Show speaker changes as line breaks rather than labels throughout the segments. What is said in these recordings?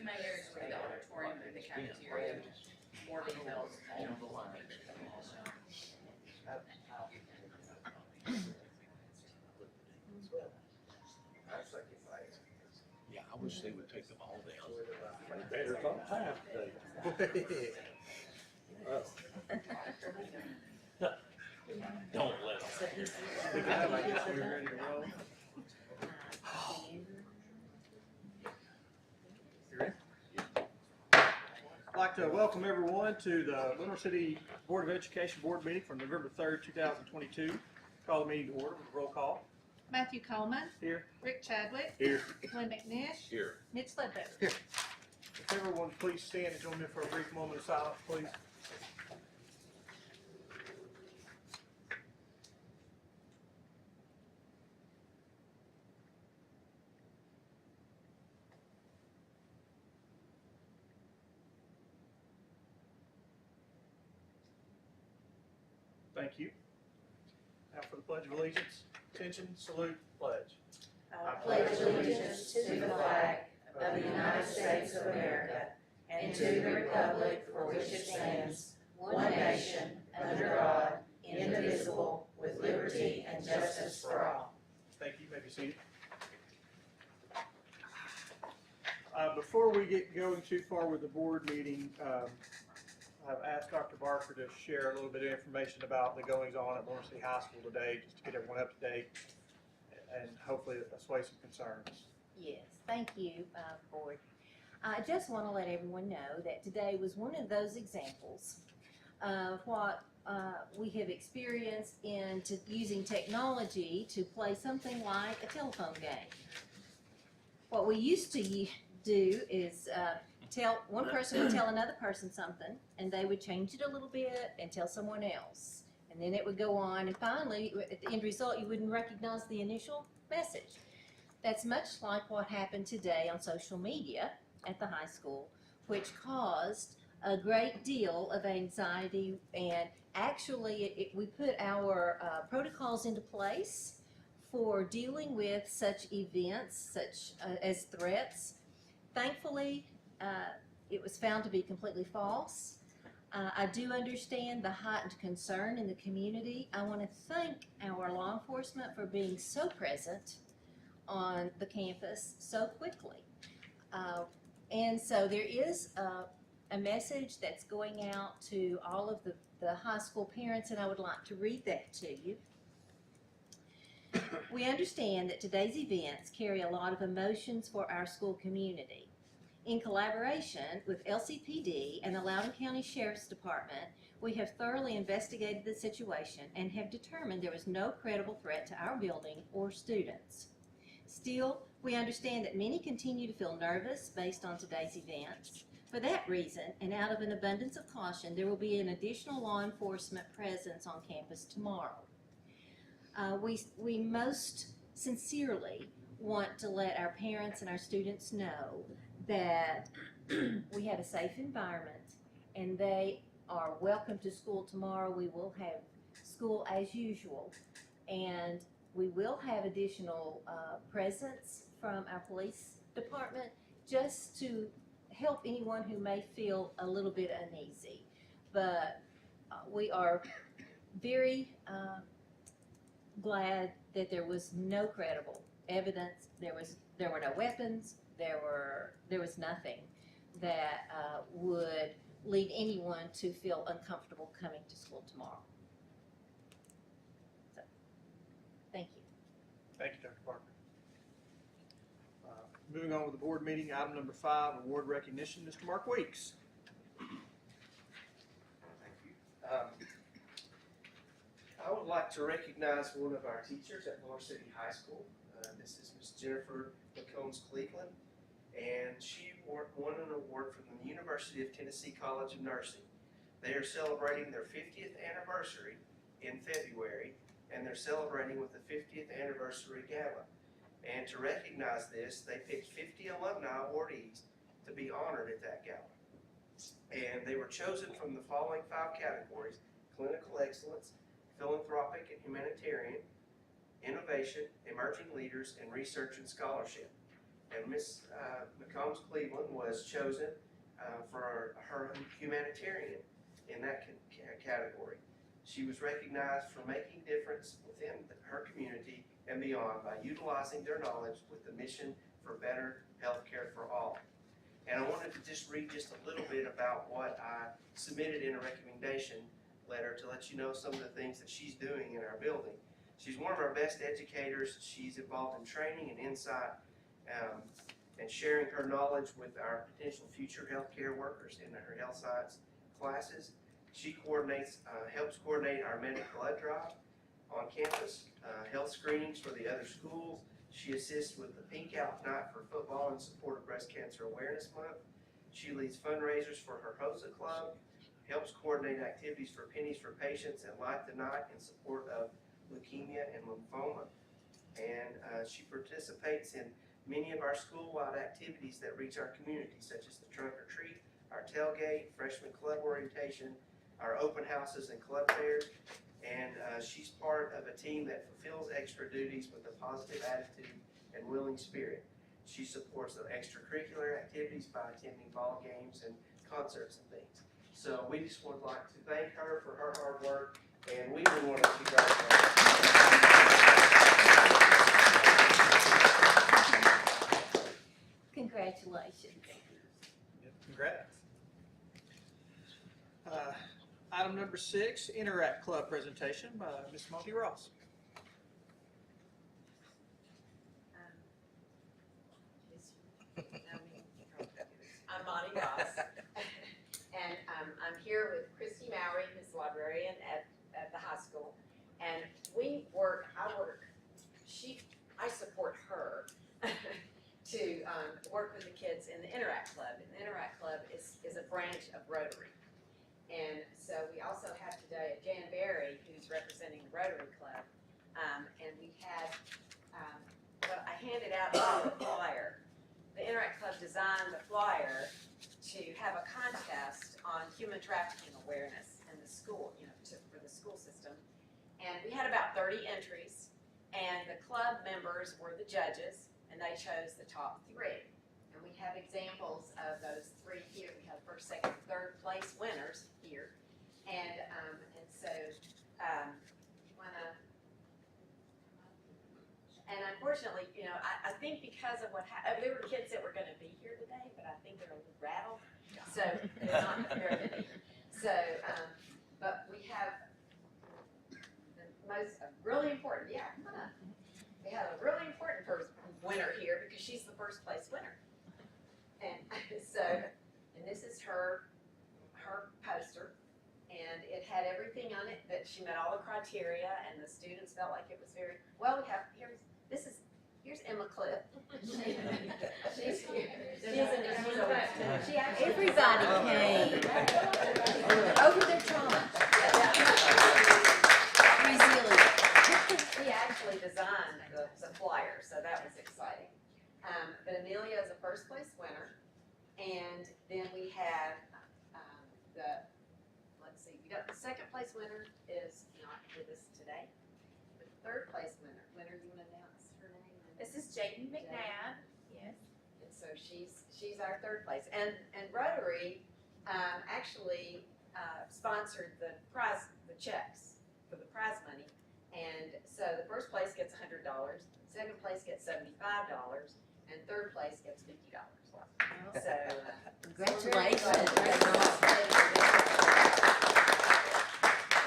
main areas would be the auditorium and the cafeteria. More details.
Yeah, I wish they would take them all down.
Better on time today.
Don't let them.
I guess we're ready to roll. You ready? I'd like to welcome everyone to the Lenoir City Board of Education Board meeting from November 3rd, 2022. Call the meeting to order with a roll call.
Matthew Coleman.
Here.
Rick Chadwick.
Here.
Glenn McNish.
Here.
Mitch Ledbetter.
Here. If everyone please stand and join me for a brief moment of silence, please. Thank you. Now for the Pledge of Allegiance. Attention, salute, pledge.
I pledge allegiance to the flag of the United States of America and to the republic for which it stands, one nation, under God, indivisible, with liberty and justice for all.
Thank you. You may be seated. Before we get going too far with the board meeting, I've asked Dr. Barker to share a little bit of information about the goings on at Lenoir City High School today, just to get everyone up to date and hopefully assuage some concerns.
Yes, thank you, Board. I just want to let everyone know that today was one of those examples of what we have experienced in using technology to play something like a telephone game. What we used to do is one person would tell another person something, and they would change it a little bit and tell someone else. And then it would go on, and finally, at the end result, you wouldn't recognize the initial message. That's much like what happened today on social media at the high school, which caused a great deal of anxiety, and actually we put our protocols into place for dealing with such events, such as threats. Thankfully, it was found to be completely false. I do understand the heightened concern in the community. I want to thank our law enforcement for being so present on the campus so quickly. And so there is a message that's going out to all of the high school parents, and I would like to read that to you. We understand that today's events carry a lot of emotions for our school community. In collaboration with LCPD and the Loudoun County Sheriff's Department, we have thoroughly investigated the situation and have determined there was no credible threat to our building or students. Still, we understand that many continue to feel nervous based on today's events. For that reason, and out of an abundance of caution, there will be an additional law enforcement presence on campus tomorrow. We most sincerely want to let our parents and our students know that we have a safe environment and they are welcome to school tomorrow. We will have school as usual, and we will have additional presence from our police department just to help anyone who may feel a little bit uneasy. But we are very glad that there was no credible evidence. There were no weapons. There was nothing that would lead anyone to feel uncomfortable coming to school tomorrow. So, thank you.
Thank you, Dr. Parker. Moving on with the board meeting, item number 5, award recognition. Mr. Mark Weeks.
Thank you. I would like to recognize one of our teachers at Lenoir City High School. This is Ms. Jennifer McCombs-Cleveland, and she won an award from the University of Tennessee College of Nursing. They are celebrating their 50th anniversary in February, and they're celebrating with the 50th anniversary gala. And to recognize this, they picked 50 alumni awardees to be honored at that gala. And they were chosen from the following 5 categories: clinical excellence, philanthropic and humanitarian, innovation, emerging leaders, and research and scholarship. And Miss McCombs Cleveland was chosen for her humanitarian in that category. She was recognized for making difference within her community and beyond by utilizing their knowledge with the mission for better health care for all. And I wanted to just read just a little bit about what I submitted in a recommendation letter to let you know some of the things that she's doing in our building. She's one of our best educators. She's involved in training and insight and sharing her knowledge with our potential future healthcare workers in her health science classes. She coordinates, helps coordinate our medical blood drive on campus, health screenings for the other schools. She assists with the Pink Out Night for football in support of Breast Cancer Awareness Month. She leads fundraisers for her HOSA Club, helps coordinate activities for Pennies for Patients and Light the Night in support of leukemia and lymphoma. And she participates in many of our school-wide activities that reach our community, such as the trunk or treat, our tailgate, freshman club orientation, our open houses and club fairs. And she's part of a team that fulfills extra duties with a positive attitude and willing spirit. She supports the extracurricular activities by attending ball games and concerts and things. So we just would like to thank her for her hard work, and we would want to congratulate her.
Congratulations.
Congrats. Item number 6, Interact Club presentation by Ms. Monty Ross.
I'm Monty Ross, and I'm here with Christy Mowry, who's the librarian at the high school, and I support her to work with the kids in the Interact Club, and the Interact Club is a branch of Rotary. And so we also have today Jan Berry, who's representing the Rotary Club, and we had, well, I handed out a flyer. The Interact Club designed the flyer to have a contest on human trafficking awareness in the school, for the school system. And we had about 30 entries, and the club members were the judges, and they chose the top 3. And we have examples of those 3 here. We have first, second, third place winners here. And so, and unfortunately, I think because of what happened, there were kids that were going to be here today, but I think they're a little rattled, so they're not prepared to be. So, but we have the most really important, we have a really important winner here because she's the first place winner. And so, and this is her poster, and it had everything on it that she met all the criteria, and the students felt like it was very well. We have here's Emma Cliff. She's here.
Everybody came over their trauma. Resilient.
He actually designed the flyer, so that was exciting. But Amelia is a first place winner, and then we have the second place winner is not with us today. The third place winner, you want to announce her name?
This is Jaden McNabb. Yes.
And so she's our third place, and Rotary actually sponsored the checks for the prize money, and so the first place gets $100, second place gets $75, and third place gets $50. So
Congratulations.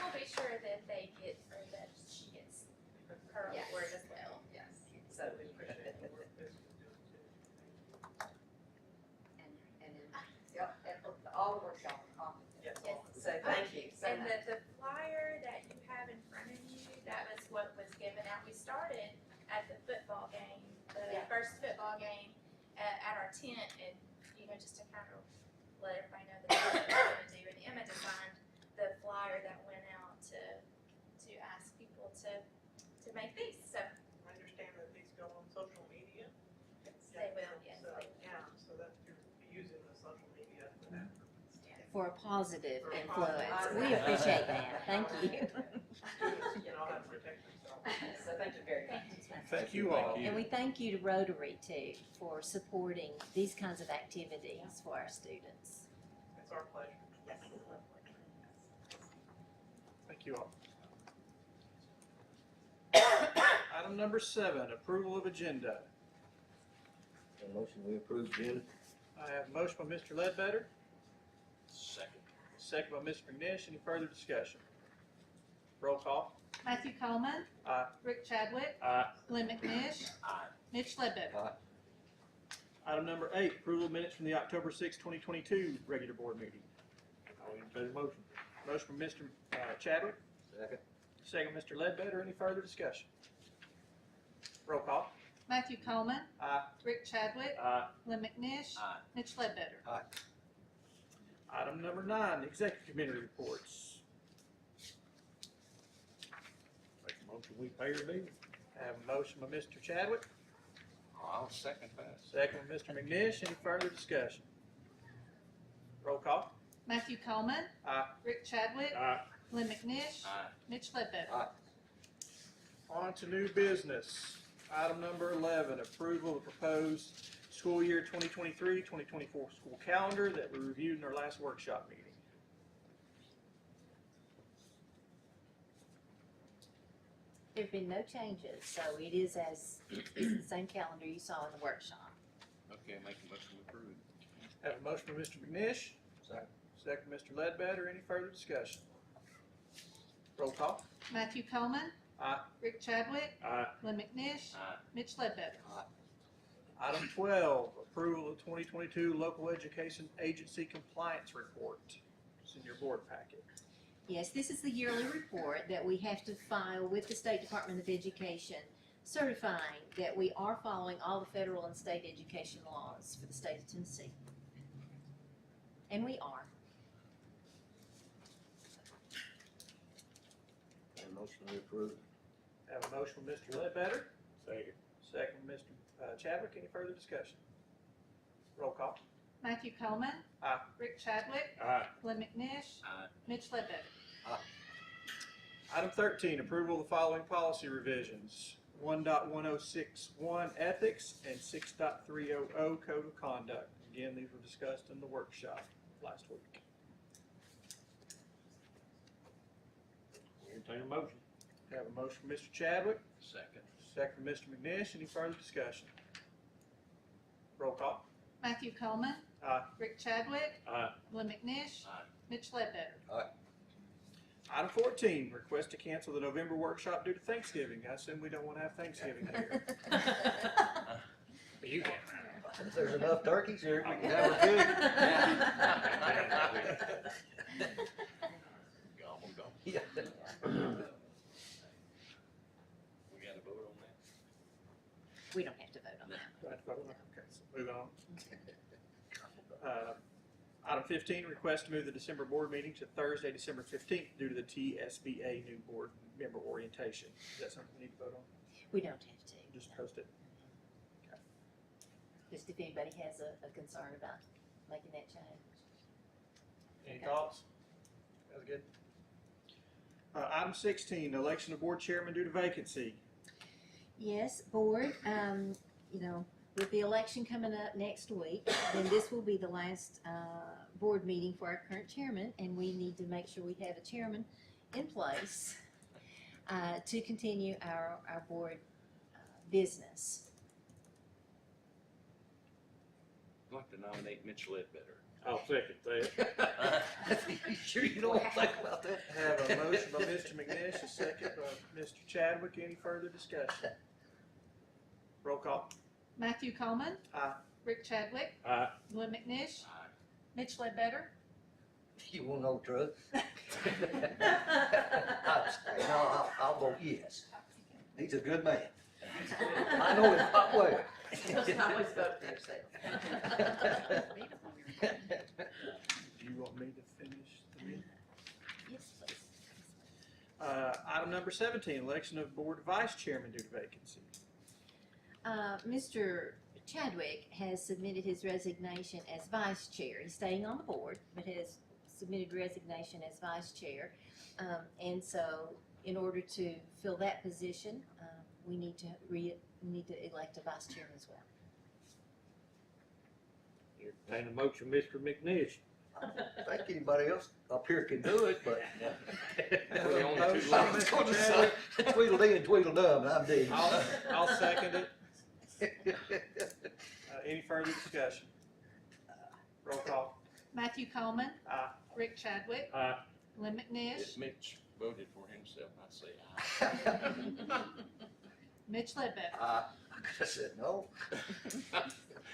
We'll be sure that they get, or that she gets her
Yes.
award as well.
Yes, so we appreciate it. And yep, all the workshop.
Yes.
Yes.
So thank you so
And
much.
the flyer that you have in front of you, that was what was given out. We started at the football game, the
Yeah.
first football game at our tent, and just to kind of let everybody know that that's what we're going to do. And Emma designed the flyer that went out to ask people to make these. So
I understand that these go on social media.
they will, yes.
So, yeah, so that you're using the social media for that purpose.
For a positive
For a
influence.
positive-
We appreciate that. Thank you.
Students, how to protect themselves.
So thank you very much.
Thank you all.
And we thank you to Rotary too for supporting these kinds of activities for our students.
It's our pleasure.
Thank you all. Item number 7, approval of agenda.
A motion we approve, Jim?
I have a motion by Mr. Ledbetter,
Second.
second by Mr. McNish. Any further discussion? Roll call.
Matthew Coleman.
Aye.
Rick Chadwick.
Aye.
Glenn McNish.
Aye.
Mitch Ledbetter.
Item number 8, approval of minutes from the October 6, 2022 regular board meeting.
I'll entertain a motion.
Motion from Mr. Chadwick,
Second.
second Mr. Ledbetter. Any further discussion? Roll call.
Matthew Coleman.
Aye.
Rick Chadwick.
Aye.
Glenn McNish.
Aye.
Mitch Ledbetter.
Item number 9, executive committee reports.
Make a motion we pay your bill.
I have a motion by Mr. Chadwick,
I'll second that.
second by Mr. McNish. Any further discussion? Roll call.
Matthew Coleman.
Aye.
Rick Chadwick.
Aye.
Glenn McNish.
Aye.
Mitch Ledbetter.
On to new business. Item number 11, approval of proposed school year 2023-2024 school calendar that we reviewed in our last workshop meeting.
There have been no changes, so it is as it's the same calendar you saw in the workshop.
Okay, make a motion we approve.
Have a motion by Mr. McNish,
Second.
second by Mr. Ledbetter. Any further discussion? Roll call.
Matthew Coleman.
Aye.
Rick Chadwick.
Aye.
Glenn McNish.
Aye.
Mitch Ledbetter.
Item 12, approval of 2022 local education agency compliance report. It's in your board packet.
Yes, this is the yearly report that we have to file with the State Department of Education, certifying that we are following all the federal and state education laws for the state of Tennessee. And we are.
A motion we approve.
Have a motion from Mr. Ledbetter,
Second.
second from Mr. Chadwick. Any further discussion? Roll call.
Matthew Coleman.
Aye.
Rick Chadwick.
Aye.
Glenn McNish.
Aye.
Mitch Ledbetter.
Item 13, approval of the following policy revisions. 1.1061 ethics and 6.300 code of conduct. Again, these were discussed in the workshop last week.
We entertain a motion.
Have a motion from Mr. Chadwick,
Second.
second from Mr. McNish. Any further discussion? Roll call.
Matthew Coleman.
Aye.
Rick Chadwick.
Aye.
Glenn McNish.
Aye.
Mitch Ledbetter.
Item 14, request to cancel the November workshop due to Thanksgiving. I assume we don't want to have Thanksgiving here.
You can.
If there's enough turkeys here, we can
have
have a
Gobble, gobble.
pig.
We got to vote on that?
We don't have to vote on that.
Right, okay, so moving on. Item 15, request to move the December board meeting to Thursday, December 15th due to the TSBA new board member orientation. Is that something we need to vote on?
We don't have to.
Just post it.
Just if anybody has a concern about making that change.
Any
Okay.
thoughts? That's good. Item 16, election of board chairman due to vacancy.
Yes, board, you know, with the election coming up next week, then this will be the last board meeting for our current chairman, and we need to make sure we have a chairman in place to continue our board business.
I'd like to nominate Mitch Ledbetter.
I'll second that.
You sure you don't want to think about that?
Have a motion by Mr. McNish, a second by Mr. Chadwick. Any further discussion? Roll call.
Matthew Coleman.
Aye.
Rick Chadwick.
Aye.
Glenn McNish.
Aye.
Mitch Ledbetter.
You want no truck? I'll vote yes. He's a good man. I know him quite well.
Always vote for yourself.
Do you want me to finish the meeting?
Yes, please.
Item number 17, election of board vice chairman due to vacancy.
Mr. Chadwick has submitted his resignation as vice chair. He's staying on the board, but has submitted resignation as vice chair. And so in order to fill that position, we need to elect a vice chairman as well.
Entertain a motion, Mr. McNish.
I don't think anybody else up here can do it, but.
We're the only two
I was gonna say, Tweedledee and Tweedledum, and I'm D.
I'll second it. Any further discussion? Roll call.
Matthew Coleman.
Aye.
Rick Chadwick.
Aye.
Lynn McNish.
If Mitch voted for himself, I'd say aye.
Mitch Ledbetter.
I could have said no.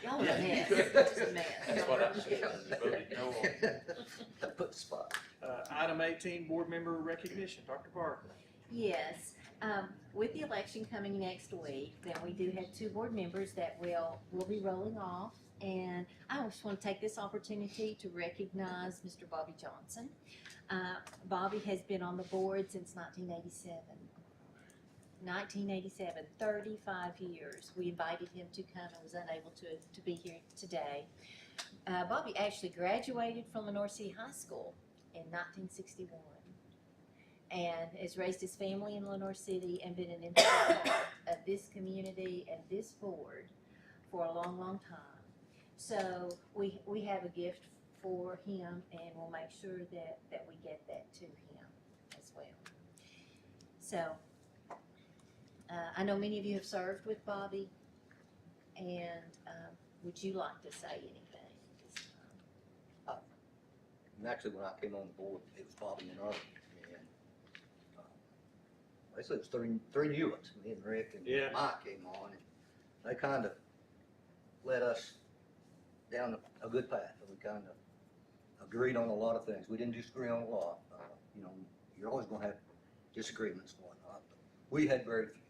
Y'all are a mess,
Yeah.
just a mess.
That's what I said, you voted no on.
I put the spot.
Item 18, board member recognition. Dr. Barker.
Yes, with the election coming next week, then we do have 2 board members that will be rolling off. And I just want to take this opportunity to recognize Mr. Bobby Johnson. Bobby has been on the board since 1987. 1987, 35 years. We invited him to come and was unable to be here today. Bobby actually graduated from Lenoir City High School in 1961 and has raised his family in Lenoir City and been an integral part of this community and this board for a long, long time. So we have a gift for him, and we'll make sure that we get that to him as well. So I know many of you have served with Bobby, and would you like to say anything at this time?
And actually, when I came on the board, it was Bobby and Earl, and basically it was three new ones. Me and Rick and
Yeah.
Mike came on, and they kind of led us down a good path, and we kind of agreed on a lot of things. We didn't disagree on a lot. You know, you're always going to have disagreements and whatnot, but we had very few.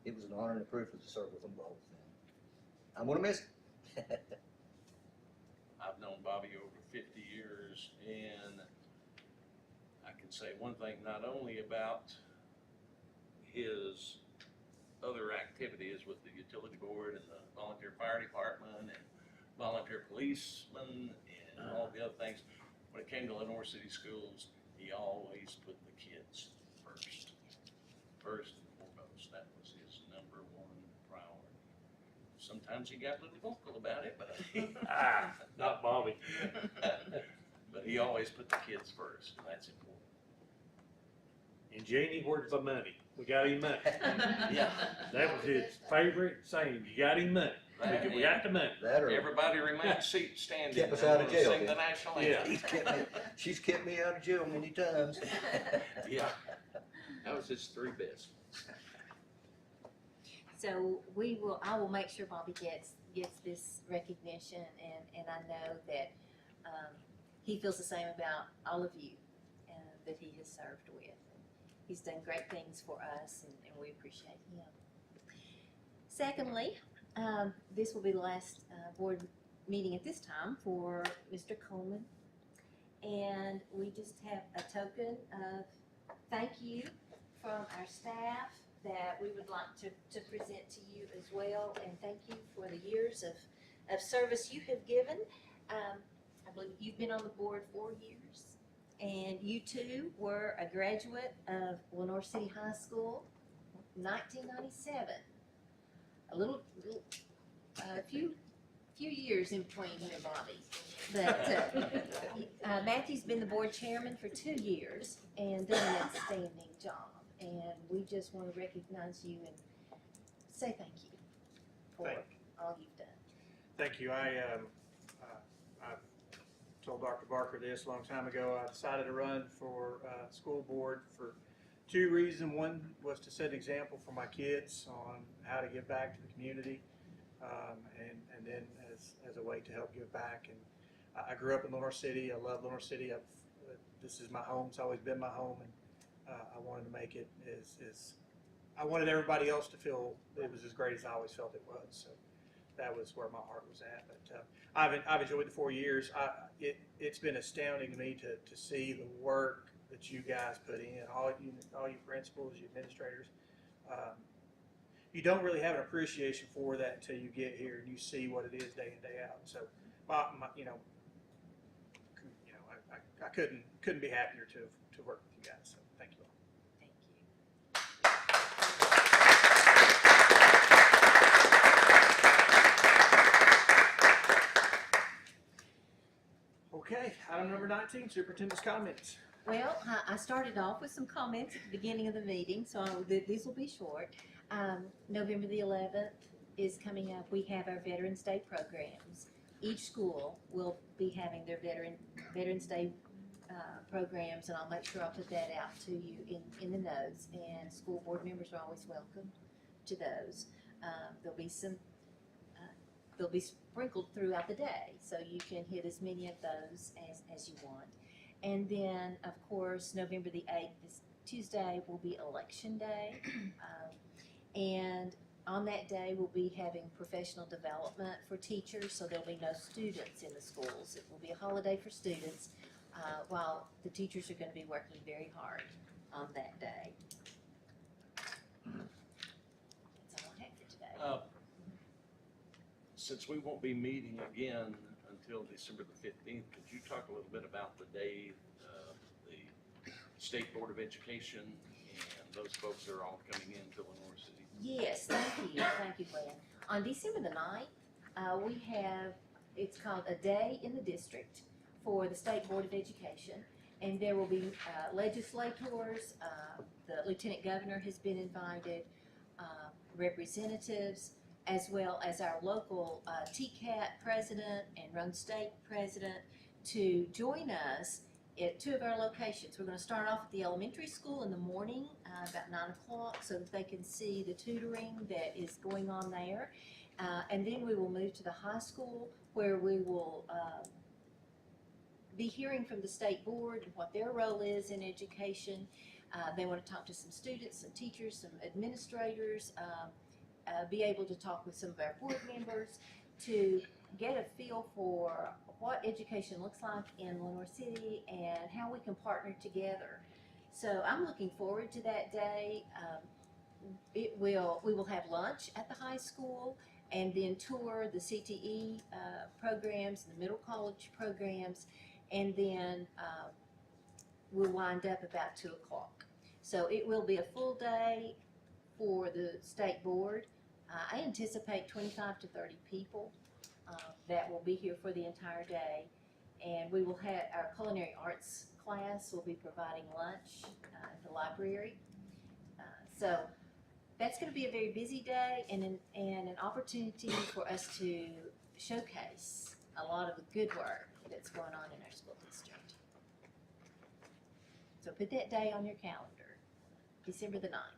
It was an honor and a privilege to serve with them both. And I'm going to miss it.
I've known Bobby over 50 years, and I can say one thing, not only about his other activities with the utility board and the volunteer fire department and volunteer policemen and all the other things. When it came to Lenoir City Schools, he always put the kids first. First and foremost, that was his number one priority. Sometimes he got a little vocal about it, but
Not Bobby.
but he always put the kids first, and that's important.
And Janie, where's the money? We got him money.
Yeah.
That was his favorite saying, you got him money. We got the money.
That or
Everybody remained seat standing.
Kept us
and
out of
we'll
jail,
Sing the
yeah.
national
Yeah.
anthem.
she's kept me out of jail many times.
Yeah. That was his 3 best.
So I will make sure Bobby gets this recognition, and I know that he feels the same about all of you that he has served with. He's done great things for us, and we appreciate him. Secondly, this will be the last board meeting at this time for Mr. Coleman, and we just have a token of thank you from our staff that we would like to present to you as well, and thank you for the years of service you have given. I believe you've been on the board 4 years, and you too were a graduate of Lenoir City High School, 1997. A few years in between you and Bobby. But Matthew's been the board chairman for 2 years and done an outstanding job. And we just want to recognize you and say thank you for all you've done.
Thank you. I told Dr. Barker this a long time ago. I decided to run for school board for 2 reasons. One was to set an example for my kids on how to give back to the community, and then as a way to help give back. And I grew up in Lenoir City. I love Lenoir City. This is my home. It's always been my home, and I wanted to make it I wanted everybody else to feel it was as great as I always felt it was. So that was where my heart was at. But I've enjoyed the 4 years. It's been astounding to me to see the work that you guys put in, all you principals, you administrators. You don't really have an appreciation for that until you get here and you see what it is day in, day out. So, I couldn't be happier to work with you guys. So, thank you all.
Thank you.
Okay, item number 19, superintendent's comments.
Well, I started off with some comments at the beginning of the meeting, so these will be short. November the 11th is coming up. We have our Veterans Day programs. Each school will be having their Veterans Day programs, and I'll make sure I'll put that out to you in the notes. And school board members are always welcome to those. They'll be sprinkled throughout the day, so you can hit as many of those as you want. And then, of course, November the 8th, this Tuesday, will be Election Day. And on that day, we'll be having professional development for teachers, so there'll be no students in the schools. It will be a holiday for students, while the teachers are going to be working very hard on that day. That's all I have for today.
Since we won't be meeting again until December the 15th, could you talk a little bit about the day the State Board of Education and those folks are all coming into Lenoir City?
Yes, thank you, Glenn. On December the 9th, we have, it's called A Day in the District for the State Board of Education, and there will be legislators, the Lieutenant Governor has been invited, representatives, as well as our local TCAT president and Run State president to join us at two of our locations. We're going to start off at the elementary school in the morning, about 9 o'clock, so that they can see the tutoring that is going on there. And then we will move to the high school, where we will be hearing from the state board and what their role is in education. They want to talk to some students, some teachers, some administrators, be able to talk with some of our board members to get a feel for what education looks like in Lenoir City and how we can partner together. So I'm looking forward to that day. We will have lunch at the high school and then tour the CTE programs, the middle college programs, and then we'll wind up about 2 o'clock. So it will be a full day for the state board. I anticipate 25 to 30 people that will be here for the entire day, and we will have our culinary arts class will be providing lunch at the library. So that's going to be a very busy day and an opportunity for us to showcase a lot of the good work that's going on in our school district. So put that day on your calendar, December the 9th.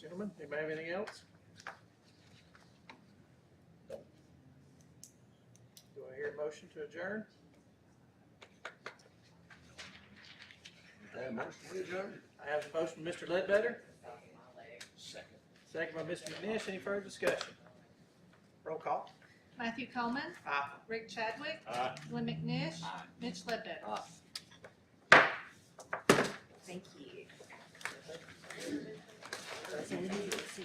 Gentlemen, anybody have anything else? Do I hear a motion to adjourn? I have a motion from Mr. Ledbetter,
Second.
second by Mr. McNish. Any further discussion? Roll call.
Matthew Coleman.
Aye.
Rick Chadwick.
Aye.
Glenn McNish. Mitch Ledbetter.
Thank you. So we need to see.